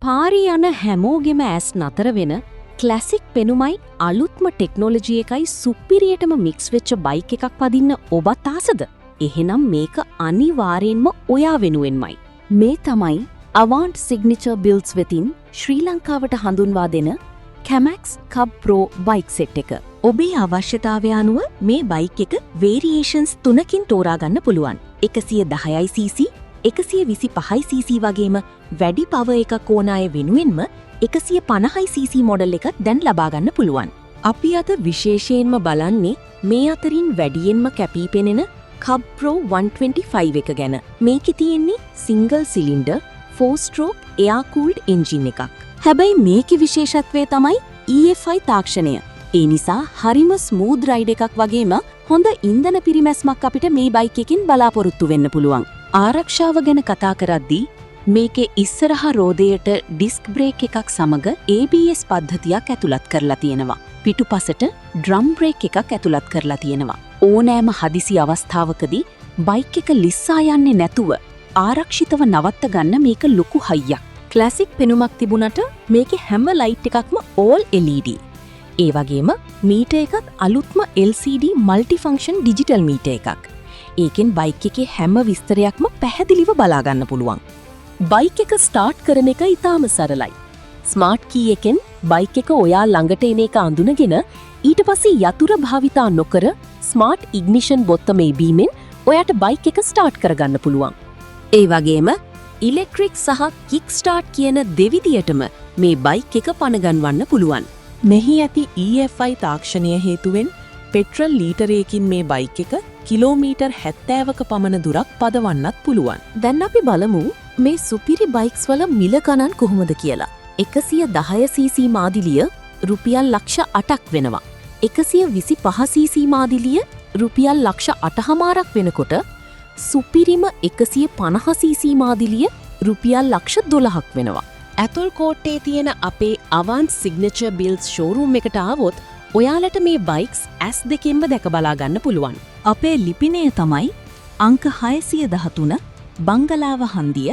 පාරේ යන හැමෝගෙම ඇස් නතර වෙන ක්ලාසික් පෙනුමයි අලුත්ම ටෙක්නොලොජි එකයි සුපිරියටම මික්ස් වෙච්ච බයික් එකක් පදින්න ඔබත් ආසද? එහෙනම් මේක අනිවාර්යෙන්ම ඔයා වෙනුවෙන්මයි. මේ තමයි Avant Signature Builds වෙතින් ශ්‍රී ලංකාවට හඳුන්වා දෙන Kamax Cub Pro bike set එක. ඔබේ අවශ්‍යතාවය අනුව මේ බයික් එක වේරියේෂන්ස් 3කින් තෝරා ගන්න පුළුවන්. 110cc 125cc වගේම වැඩි පවර් එකක් ඕන අය වෙනුවෙන්ම 150cc මොඩල් එකක් දැන් ලබා ගන්න පුළුවන්. අපි අද විශේෂයෙන්ම බලන්නේ මේ අතරින් වැඩියෙන්ම කැපී පෙනෙන Cub Pro 125 එක ගැන. මේකේ තියෙන්නේ single cylinder 4-stroke air cooled engine එකක්. හැබැයි මේකේ විශේෂත්වය තමයි EFI තාක්ෂණය. ඒ නිසා හරිම ස්මූද් රයිඩ් එකක් වගේම හොඳ ඉන්ධන පිරිමැස්මක් අපිට මේ බයික් එකකින් බලාපොරොත්තු වෙන්න පුළුවන්. ආරක්ෂාව ගැන කතා කරද්දී මේකේ ඉස්සරහා රෝදයට ඩිස්ක් බ්‍රේක් එකක් සමග ABS පද්ධතියක් ඇතුළත් කරලා තියෙනවා. පිටුපසට ඩ්‍රම් බ්‍රේක් එකක් ඇතුළත් කරලා තියෙනවා. ඕනෑම හදිසි අවස්ථාවකදී බයික් එක ලිස්සා යන්නේ නැතුව ආරක්ෂිතව නවත්ත ගන්න මේක ලොකු හයියක්. ක්ලාසික් පෙනුමක් තිබුණට මේකේ හැම ලයිට් එකක්ම all LED. ඒ වගේම මීටර් එකත් අලුත්ම LCD multifunction digital මීටර් එකක්. ඒකෙන් බයික් එකේ හැම විස්තරයක්ම පැහැදිලිව බලා ගන්න පුළුවන්. බයික් එක ස්ටාර්ට් කරන එක ඉතාම සරලයි. ස්මාර්ට් කී එකෙන් බයික් එක ඔයා ළඟට එන එක අඳුනගෙන ඊට පස්සේ යතුරු භාවිතා නොකර ස්මාර්ට් ඉග්නිෂන් බොත්තමේ බීමෙන් ඔයාට බයික් එක ස්ටාර්ට් කරගන්න පුළුවන්. ඒ වගේම ඉලෙක්ට්‍රික් සහ කික් ස්ටාර්ට් කියන දෙවිදියටම මේ බයික් එක පනගන්වන්න පුළුවන්. මෙහි ඇති EFI තාක්ෂණය හේතුවෙන් පෙට්‍රල් ලීටරයකින් මේ බයික් එක කිලෝමීටර් 70ක පමණ දුරක් පදවන්නත් පුළුවන්. දැන් අපි බලමු මේ සුපිරි බයික්ස් වල මිල ගණන් කොහොමද කියලා. 110cc මාදිලිය රුපියල් ලක්ෂ 8ක් වෙනවා. 125cc මාදිලිය රුපියල් ලක්ෂ 8.5ක් වෙනකොට සුපිරිම 150cc මාදිලිය රුපියල් ලක්ෂ 12ක් වෙනවා. ඇතුල් කෝට්ටේ තියෙන අපේ Avant Signature Builds showroom එකට ආවොත් ඔයාලට මේ බයික්ස් S2කින්ම දැක බලා ගන්න පුළුවන්. අපේ ලිපිනය තමයි අංක 613 බංගලාව හන්දිය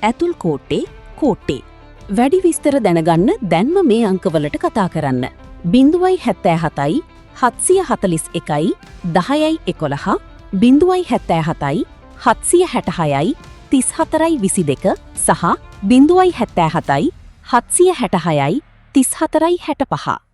ඇතුල් කෝට්ටේ. වැඩි විස්තර දැනගන්න දැන්ම මේ අංකවලට කතා කරන්න. 077 741 1011 077 766 3422 සහ 077 766 3465